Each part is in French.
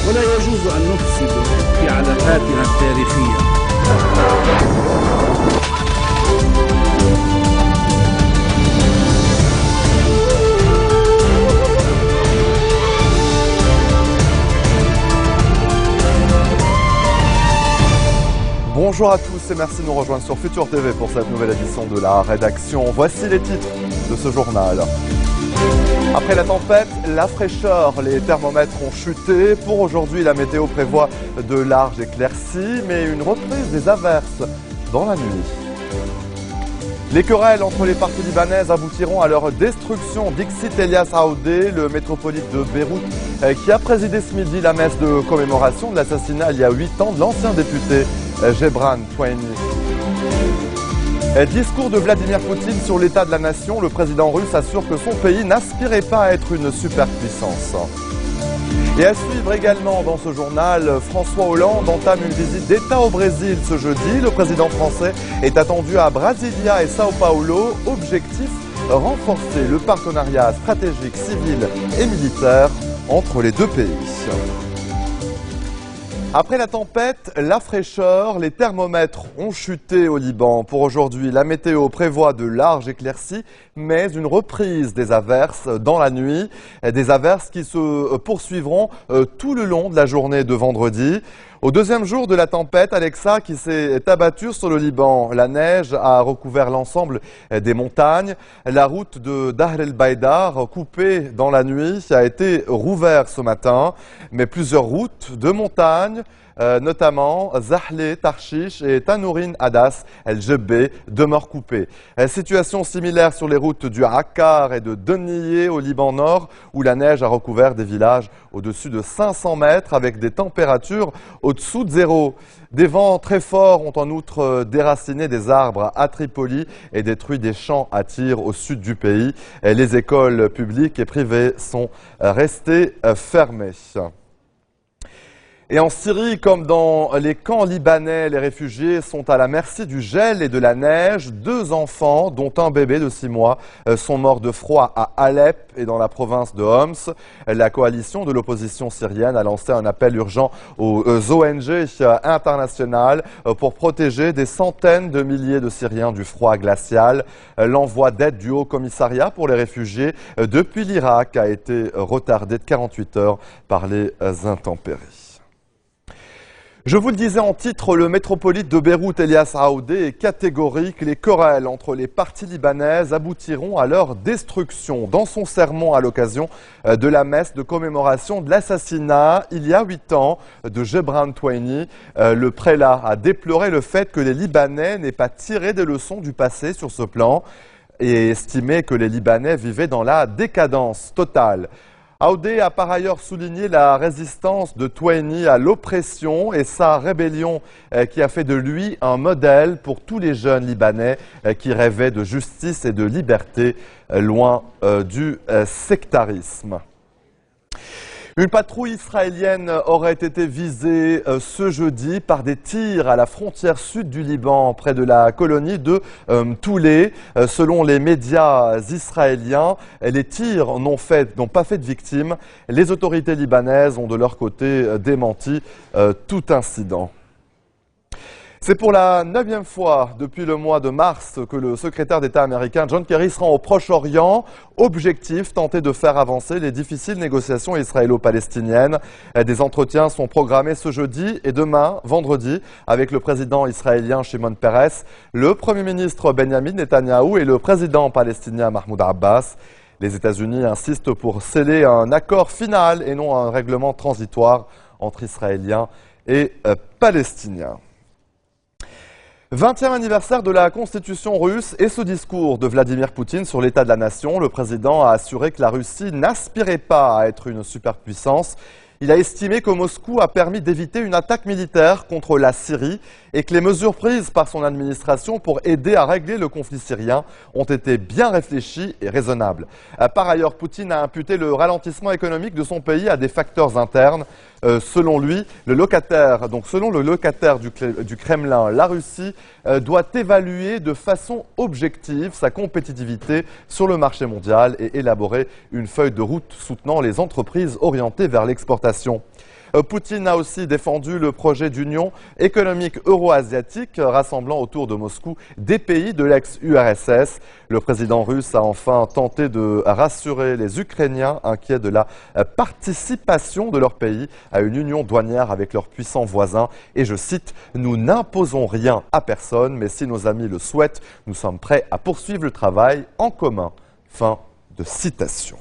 ولا يجوز أن نفسد في علاقاتنا التاريخية. Bonjour à tous et merci de nous rejoindre sur Futur TV pour cette nouvelle édition de la rédaction. Voici les titres de ce journal. Après la tempête, la fraîcheur, les thermomètres ont chuté. Pour aujourd'hui, la météo prévoit de larges éclaircies, mais une reprise des averses dans la nuit. Les querelles entre les parties libanaises aboutiront à leur destruction. Dixit Elias Aoudé, le métropolite de Beyrouth, qui a présidé ce midi la messe de commémoration de l'assassinat il y a 8 ans de l'ancien député Gebran Twaini. Discours de Vladimir Poutine sur l'état de la nation. Le président russe assure que son pays n'aspirait pas à être une superpuissance. Et à suivre également dans ce journal, François Hollande entame une visite d'État au Brésil ce jeudi. Le président français est attendu à Brasilia et Sao Paulo. Objectif, renforcer le partenariat stratégique civil et militaire entre les deux pays. Après la tempête, la fraîcheur, les thermomètres ont chuté au Liban. Pour aujourd'hui, la météo prévoit de larges éclaircies, mais une reprise des averses dans la nuit. Des averses qui se poursuivront tout le long de la journée de vendredi. Au deuxième jour de la tempête, Alexa qui s'est abattue sur le Liban. La neige a recouvert l'ensemble des montagnes. La route de Dahr el-Baïdar, coupée dans la nuit, a été rouverte ce matin. Mais plusieurs routes de montagne, notamment Zahle, Tarshish et Tanourin Hadas, El-Jebbe, demeurent coupées. Situation similaire sur les routes du Akkar et de Dennié au Liban Nord, où la neige a recouvert des villages au-dessus de 500 mètres avec des températures au-dessous de zéro. Des vents très forts ont en outre déraciné des arbres à Tripoli et détruit des champs à tir au sud du pays. Les écoles publiques et privées sont restées fermées. Et en Syrie, comme dans les camps libanais, les réfugiés sont à la merci du gel et de la neige. 2 enfants, dont un bébé de 6 mois, sont morts de froid à Alep et dans la province de Homs. La coalition de l'opposition syrienne a lancé un appel urgent aux ONG internationales pour protéger des centaines de milliers de Syriens du froid glacial. L'envoi d'aide du Haut Commissariat pour les réfugiés depuis l'Irak a été retardé de 48 heures par les intempéries. Je vous le disais en titre, le métropolite de Beyrouth, Elias Aoudé, est catégorique. Les querelles entre les parties libanaises aboutiront à leur destruction. Dans son sermon à l'occasion de la messe de commémoration de l'assassinat, il y a 8 ans, de Gebran Twaini, le prélat a déploré le fait que les Libanais n'aient pas tiré des leçons du passé sur ce plan et estimé que les Libanais vivaient dans la décadence totale. Aoudé a par ailleurs souligné la résistance de Twaini à l'oppression et sa rébellion qui a fait de lui un modèle pour tous les jeunes Libanais qui rêvaient de justice et de liberté loin du sectarisme. Une patrouille israélienne aurait été visée ce jeudi par des tirs à la frontière sud du Liban, près de la colonie de Toulé. Selon les médias israéliens, les tirs n'ont pas fait de victimes. Les autorités libanaises ont de leur côté démenti tout incident. C'est pour la 9e fois depuis le mois de mars que le secrétaire d'État américain John Kerry se rend au Proche-Orient. Objectif, tenter de faire avancer les difficiles négociations israélo-palestiniennes. Des entretiens sont programmés ce jeudi et demain, vendredi, avec le président israélien Shimon Peres, le Premier ministre Benjamin Netanyahou et le président palestinien Mahmoud Abbas. Les États-Unis insistent pour sceller un accord final et non un règlement transitoire entre Israéliens et Palestiniens. 20e anniversaire de la Constitution russe et ce discours de Vladimir Poutine sur l'état de la nation. Le président a assuré que la Russie n'aspirait pas à être une superpuissance. Il a estimé que Moscou a permis d'éviter une attaque militaire contre la Syrie et que les mesures prises par son administration pour aider à régler le conflit syrien ont été bien réfléchies et raisonnables. Par ailleurs, Poutine a imputé le ralentissement économique de son pays à des facteurs internes. Selon lui, selon le locataire du Kremlin, la Russie doit évaluer de façon objective sa compétitivité sur le marché mondial et élaborer une feuille de route soutenant les entreprises orientées vers l'exportation. Poutine a aussi défendu le projet d'union économique euro-asiatique rassemblant autour de Moscou des pays de l'ex-URSS. Le président russe a enfin tenté de rassurer les Ukrainiens inquiets de la participation de leur pays à une union douanière avec leurs puissants voisins. Et je cite, « Nous n'imposons rien à personne, mais si nos amis le souhaitent, nous sommes prêts à poursuivre le travail en commun. » Fin de citation.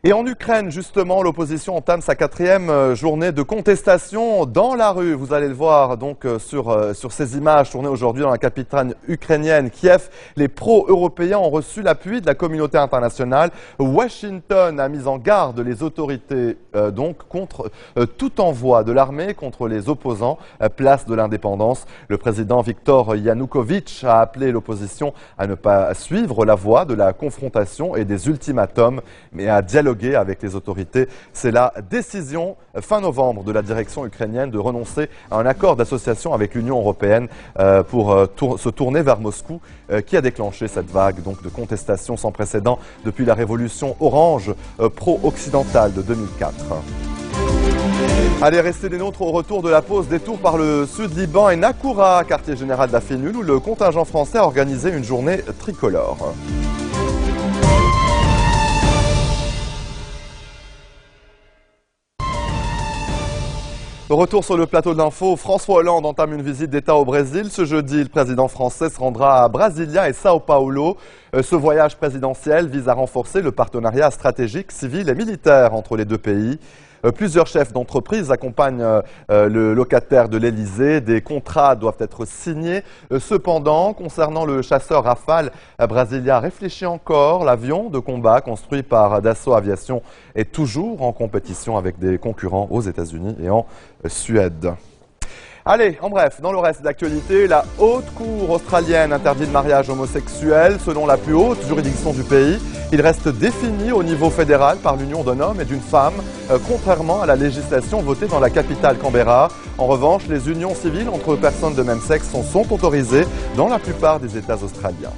Et en Ukraine, justement, l'opposition entame sa 4e journée de contestation dans la rue. Vous allez le voir donc sur ces images tournées aujourd'hui dans la capitale ukrainienne, Kiev. Les pro-européens ont reçu l'appui de la communauté internationale. Washington a mis en garde les autorités donc contre tout envoi de l'armée contre les opposants. Place de l'indépendance. Le président Viktor Yanukovych a appelé l'opposition à ne pas suivre la voie de la confrontation et des ultimatums, mais à dialoguer avec les autorités. C'est la décision fin novembre de la direction ukrainienne de renoncer à un accord d'association avec l'Union européenne pour se tourner vers Moscou qui a déclenché cette vague donc, de contestation sans précédent depuis la révolution orange pro-occidentale de 2004. Allez, restez des nôtres au retour de la pause. Détour par le sud Liban et Nakoura, quartier général d'Afenul, où le contingent français a organisé une journée tricolore. Retour sur le plateau de l'info, François Hollande entame une visite d'État au Brésil. Ce jeudi, le président français se rendra à Brasilia et Sao Paulo. Ce voyage présidentiel vise à renforcer le partenariat stratégique, civil et militaire entre les deux pays. Plusieurs chefs d'entreprise accompagnent le locataire de l'Elysée. Des contrats doivent être signés. Cependant, concernant le chasseur Rafale, Brasilia réfléchit encore. L'avion de combat construit par Dassault Aviation est toujours en compétition avec des concurrents aux États-Unis et en Suède. Allez, en bref, dans le reste d'actualité, la haute cour australienne interdit le mariage homosexuel selon la plus haute juridiction du pays. Il reste défini au niveau fédéral par l'union d'un homme et d'une femme, contrairement à la législation votée dans la capitale Canberra. En revanche, les unions civiles entre personnes de même sexe sont autorisées dans la plupart des États australiens.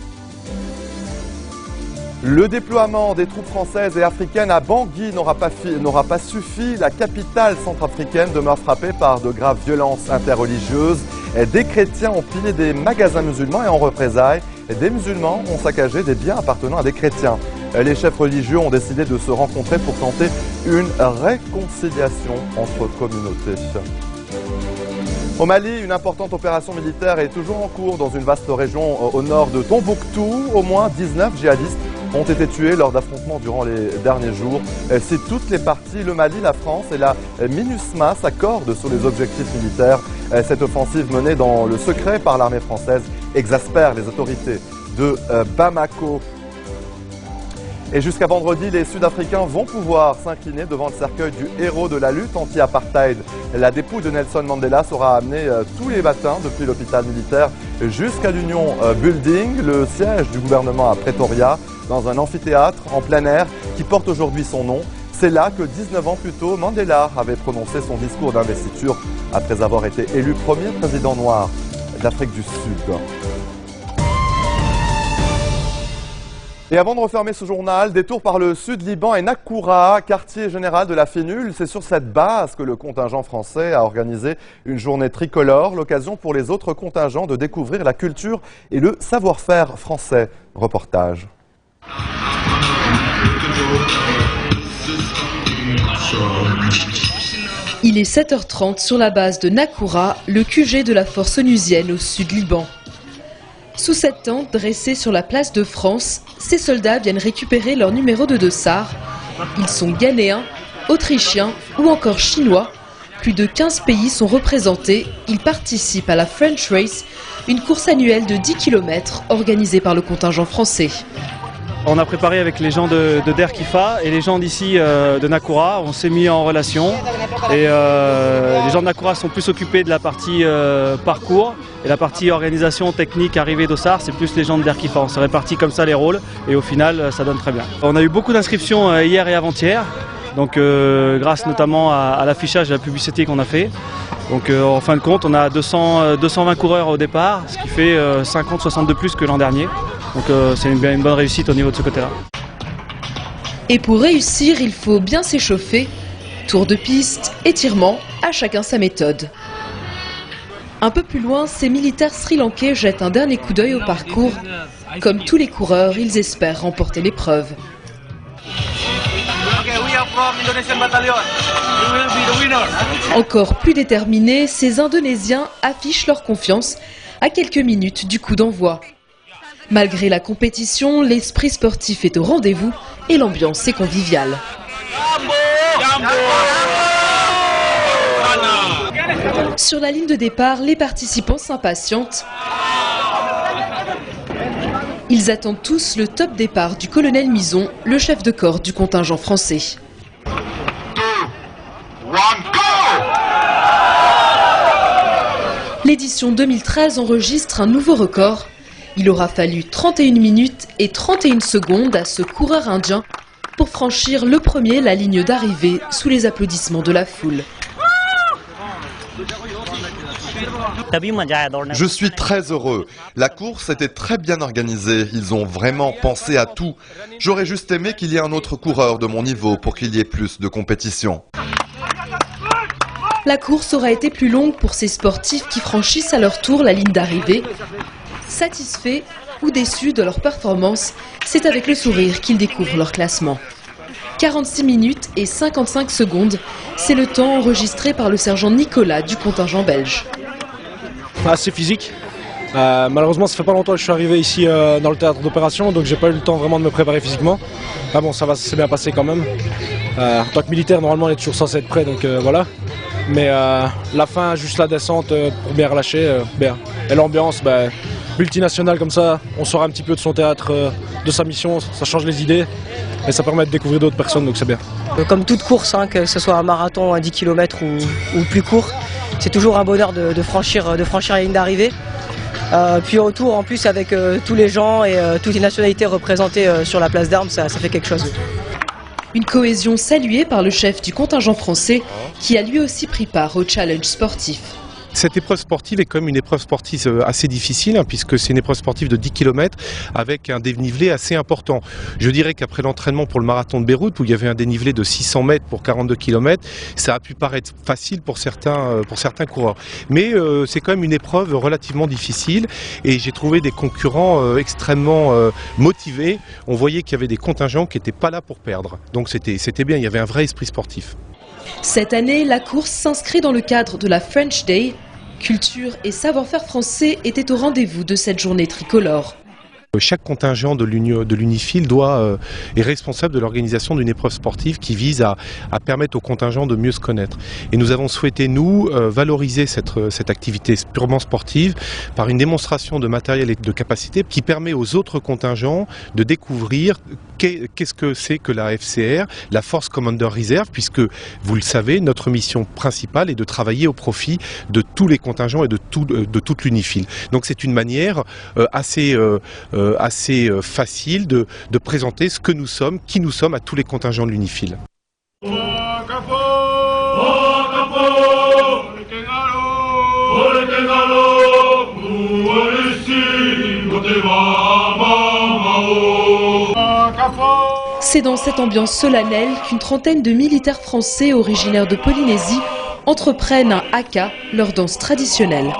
Le déploiement des troupes françaises et africaines à Bangui n'aura pas suffi. La capitale centrafricaine demeure frappée par de graves violences interreligieuses. Des chrétiens ont pillé des magasins musulmans et en représailles, des musulmans ont saccagé des biens appartenant à des chrétiens. Les chefs religieux ont décidé de se rencontrer pour tenter une réconciliation entre communautés. Au Mali, une importante opération militaire est toujours en cours dans une vaste région au nord de Tombouctou. Au moins 19 djihadistes ont été tués lors d'affrontements durant les derniers jours. Si toutes les parties, le Mali, la France et la MINUSMA s'accordent sur les objectifs militaires, cette offensive menée dans le secret par l'armée française exaspère les autorités de Bamako. Et jusqu'à vendredi, les Sud-Africains vont pouvoir s'incliner devant le cercueil du héros de la lutte anti-apartheid. La dépouille de Nelson Mandela sera amenée tous les matins depuis l'hôpital militaire jusqu'à l'Union Building, le siège du gouvernement à Pretoria, dans un amphithéâtre en plein air qui porte aujourd'hui son nom. C'est là que 19 ans plus tôt, Mandela avait prononcé son discours d'investiture après avoir été élu premier président noir d'Afrique du Sud. Et avant de refermer ce journal, détour par le sud Liban et Nakoura, quartier général de l'Afenul. C'est sur cette base que le contingent français a organisé une journée tricolore, l'occasion pour les autres contingents de découvrir la culture et le savoir-faire français. Reportage. Il est 7h30 sur la base de Nakoura, le QG de la force onusienne au sud Liban. Sous cette tente dressée sur la place de France, ces soldats viennent récupérer leur numéro de dossard. Ils sont ghanéens, autrichiens ou encore chinois. Plus de 15 pays sont représentés. Ils participent à la French Race, une course annuelle de 10 km organisée par le contingent français. On a préparé avec les gens de Der Kifa et les gens d'ici de Nakoura. On s'est mis en relation et les gens de Nakoura sont plus occupés de la partie parcours et la partie organisation technique, arrivée d'Ossar, c'est plus les gens de Der Kifa. On s'est répartis comme ça les rôles et au final ça donne très bien. On a eu beaucoup d'inscriptions hier et avant-hier, donc grâce notamment à l'affichage et à la publicité qu'on a fait. Donc en fin de compte on a 220 coureurs au départ, ce qui fait 50-60 de plus que l'an dernier. Donc c'est une bonne réussite au niveau de ce côté-là. Et pour réussir, il faut bien s'échauffer. Tour de piste, étirement, à chacun sa méthode. Un peu plus loin, ces militaires sri-lankais jettent un dernier coup d'œil au parcours. Comme tous les coureurs, ils espèrent remporter l'épreuve. Encore plus déterminés, ces Indonésiens affichent leur confiance à quelques minutes du coup d'envoi. Malgré la compétition, l'esprit sportif est au rendez-vous et l'ambiance est conviviale. Sur la ligne de départ, les participants s'impatientent. Ils attendent tous le top départ du colonel Mison, le chef de corps du contingent français. L'édition 2013 enregistre un nouveau record. Il aura fallu 31 minutes et 31 secondes à ce coureur indien pour franchir le premier la ligne d'arrivée sous les applaudissements de la foule. Je suis très heureux. La course était très bien organisée. Ils ont vraiment pensé à tout. J'aurais juste aimé qu'il y ait un autre coureur de mon niveau pour qu'il y ait plus de compétition. La course aura été plus longue pour ces sportifs qui franchissent à leur tour la ligne d'arrivée. Satisfaits ou déçus de leur performance, c'est avec le sourire qu'ils découvrent leur classement. 46 minutes et 55 secondes, c'est le temps enregistré par le sergent Nicolas du contingent belge. Assez physique. Malheureusement, ça fait pas longtemps que je suis arrivé ici dans le théâtre d'opération, donc j'ai pas eu le temps vraiment de me préparer physiquement. Ah bon, ça va, c'est bien passé quand même. En tant que militaire, normalement, on est toujours censé être prêt, donc voilà. Mais la fin, juste la descente pour bien relâcher, bien. Et l'ambiance, multinationale comme ça, on sort un petit peu de son théâtre, de sa mission, ça change les idées et ça permet de découvrir d'autres personnes, donc c'est bien. Comme toute course, que ce soit un marathon, un 10 km ou plus court, c'est toujours un bonheur de franchir la ligne d'arrivée. Puis autour, en plus, avec tous les gens et toutes les nationalités représentées sur la place d'Armes, ça fait quelque chose. Une cohésion saluée par le chef du contingent français qui a lui aussi pris part au challenge sportif. Cette épreuve sportive est quand même une épreuve sportive assez difficile, puisque c'est une épreuve sportive de 10 km avec un dénivelé assez important. Je dirais qu'après l'entraînement pour le marathon de Beyrouth, où il y avait un dénivelé de 600 mètres pour 42 km, ça a pu paraître facile pour certains coureurs. Mais c'est quand même une épreuve relativement difficile et j'ai trouvé des concurrents extrêmement motivés. On voyait qu'il y avait des contingents qui n'étaient pas là pour perdre. Donc c'était bien, il y avait un vrai esprit sportif. Cette année, la course s'inscrit dans le cadre de la French Day. Culture et savoir-faire français étaient au rendez-vous de cette journée tricolore. Chaque contingent de l'UNIFIL est responsable de l'organisation d'une épreuve sportive qui vise à permettre aux contingents de mieux se connaître. Et nous avons souhaité, nous, valoriser cette activité purement sportive par une démonstration de matériel et de capacité qui permet aux autres contingents de découvrir qu'est-ce que c'est que la FCR, la Force Commander Reserve, puisque, vous le savez, notre mission principale est de travailler au profit de tous les contingents et de toute l'UNIFIL. Donc c'est une manière assez facile de présenter ce que nous sommes, qui nous sommes à tous les contingents de l'UNIFIL. C'est dans cette ambiance solennelle qu'une trentaine de militaires français originaires de Polynésie entreprennent un haka, leur danse traditionnelle.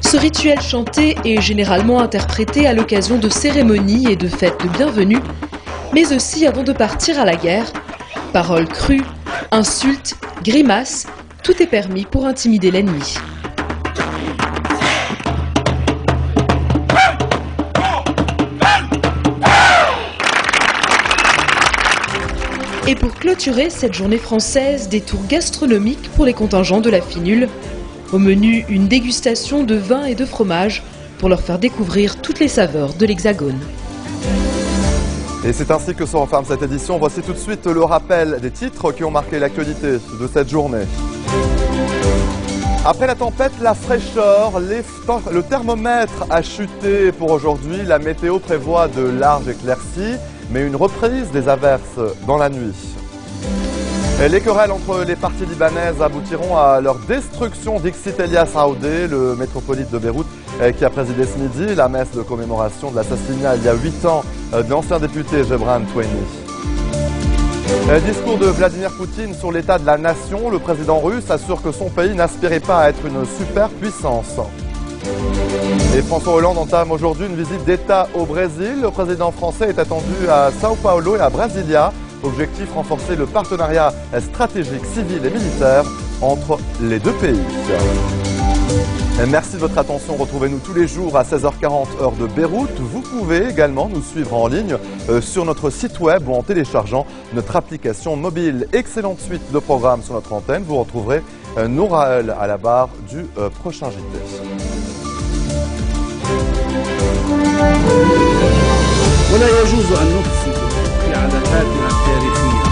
Ce rituel chanté est généralement interprété à l'occasion de cérémonies et de fêtes de bienvenue, mais aussi avant de partir à la guerre. Paroles crues, insultes, grimaces, tout est permis pour intimider l'ennemi. Et pour clôturer cette journée française, des tours gastronomiques pour les contingents de la FINUL. Au menu, une dégustation de vin et de fromage pour leur faire découvrir toutes les saveurs de l'Hexagone. Et c'est ainsi que se referme cette édition. Voici tout de suite le rappel des titres qui ont marqué l'actualité de cette journée. Après la tempête, la fraîcheur, le thermomètre a chuté pour aujourd'hui. La météo prévoit de larges éclaircies, mais une reprise des averses dans la nuit. Les querelles entre les parties libanaises aboutiront à leur destruction, dixit Elias Aoudé, le métropolite de Beyrouth, qui a présidé ce midi la messe de commémoration de l'assassinat il y a 8 ans de l'ancien député Gebran Toueni. Discours de Vladimir Poutine sur l'état de la nation. Le président russe assure que son pays n'aspirait pas à être une superpuissance. Et François Hollande entame aujourd'hui une visite d'État au Brésil. Le président français est attendu à Sao Paulo et à Brasilia. Objectif, renforcer le partenariat stratégique civil et militaire entre les deux pays. Merci de votre attention. Retrouvez-nous tous les jours à 16h40 heure de Beyrouth. Vous pouvez également nous suivre en ligne sur notre site web ou en téléchargeant notre application mobile. Excellente suite de programmes sur notre antenne. Vous retrouverez Nouraël à la barre du prochain JT. ولا يجوز أن نفسد في علاقاتنا التاريخية.